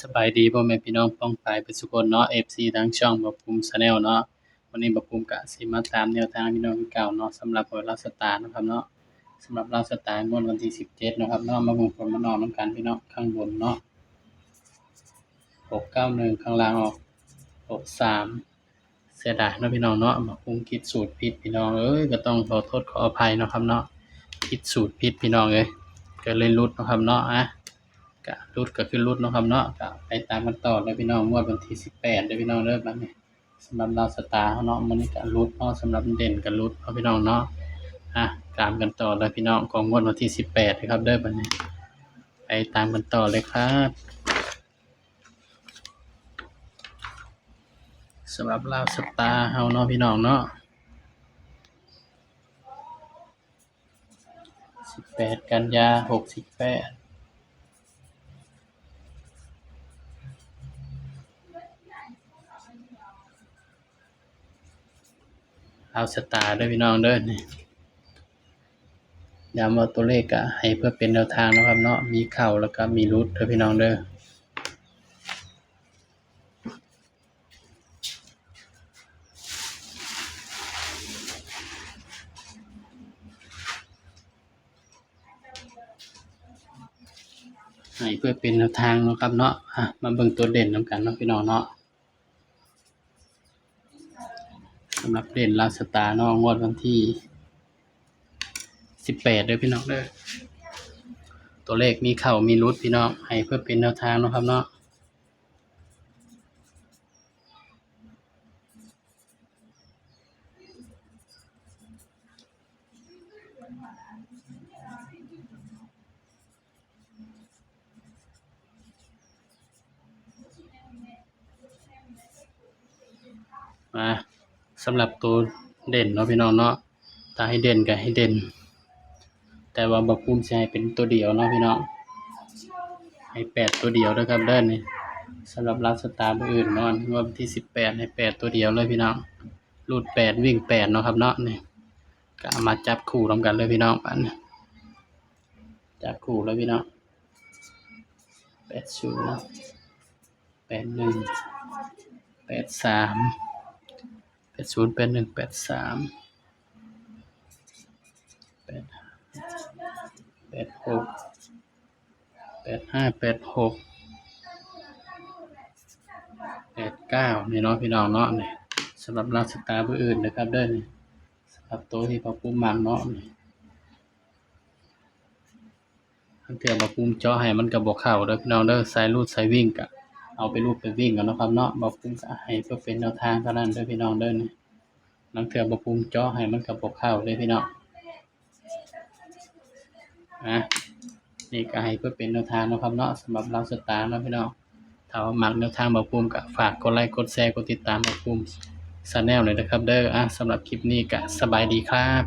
สบายดีพ่อแม่พี่น้องป้องปรายเบิดซุคนเนาะ FC ทางช่องบ่าวภูมิ Channel เนาะวันนี้บ่าวภูมิก็สิมาตามแนวทางพี่น้องคือเก่าเนาะสำหรับหวยลาวสตาร์เนาะครับเนาะสำหรับลาวสตาร์งวดวันที่17เนาะครับเนาะมาเบิ่งผลมานออกนำกันพี่น้องข้างบนเนาะ691ข้างล่างออก63เสียดายเนาะพี่น้องเนาะบ่าวภูมิคิดสูตรผิดพี่น้องเอ้ยก็ต้องขอโทษขออภัยเนาะครับเนาะคิดสูตรผิดพี่น้องเอ้ยก็เลยหลุดเนาะครับเนาะก็รุดก็คือรุดเนาะครับเนาะก็ไปตามกันต่อเลยพี่น้องงวดวันที่18เด้อพี่น้องเด้อบัดนี้สำหรับดาวสตาร์เนาะมื้อนี้ก็รุดเนาะสำหรับเด่นก็รุดเนาะพี่น้องเนาะตามกันต่อเลยพี่น้องของงวดวันที่18นะครับเด้อบัดนี้ไปตามกันต่อเลยครับสำหรับลาวสตาร์เฮาเนาะพี่น้องเนาะ18กันยา68ลาวสตาร์เด้อพี่น้องเด้อนี่ย้ำว่าตัวเลขก็ให้เพื่อเป็นแนวทางเนาะครับเนาะมีเข้าแล้วก็มีรุดเด้อพี่น้องเด้อให้เพื่อเป็นแนวทางเนาะครับเนาะมาเบิ่งตัวเด่นนำกันเนาะพี่น้องเนาะสำหรับเด่นลาวสตาร์เนาะงวดวันที่18เด้อพี่น้องเด้อตัวเลขมีเข้ามีรุดพี่น้องให้เพื่อเป็นแนวทางเนาะครับเนาะสำหรับตัวเด่นเนาะพี่น้องเนาะถ้าให้เด่นก็ให้เด่นแต่ว่าบ่ภูมิสิให้เป็นตัวเดียวเนาะพี่น้องให้8ตัวเดียวเด้อครับเด้อนี่สำหรับลาวสตาร์บ่อื่นเนาะงวดวันที่18ให้8ตัวเดียวเลยพี่น้องรูด8วิ่ง8เนาะครับเนาะนี่ก็เอามาจับคู่รวมกันเลยพี่น้องบัดนี้จับคู่เลยพี่น้อง80 81 83 80 81 83 86 85 86 89นี่เนาะพี่น้องเนาะนี่สำหรับลาวสตาร์ผู้อื่นนะครับเด้อนี่สำหรับตัวที่บ่ภูมิมักเนาะนี่ถ้าเกิดบ่ภูมิเจาะให้มันก็บ่เข้าเด้อพี่น้องเด้อสายรูดสายวิ่งก็เอาไปรูดไปวิ่งกันเนาะครับเนาะบ่ภูมิก็ให้เพื่อเป็นแนวทางเท่านั้นเด้อพี่น้องเด้อนี่บางเทื่อบ่ภูมิเจาะให้มันก็บ่เข้าเด้อพี่น้องนี่ก็ให้เพื่อเป็นแนวทางเนาะครับเนาะสำหรับลาวสตาร์เนาะพี่น้องถ้าว่ามักแนวทางบ่ภูมิก็ฝากกดไลค์กดแชร์กดติดตามบ่ภูมิ Channel หน่อยนะครับเด้อสำหรับคลิปนี้ก็สบายดีครับ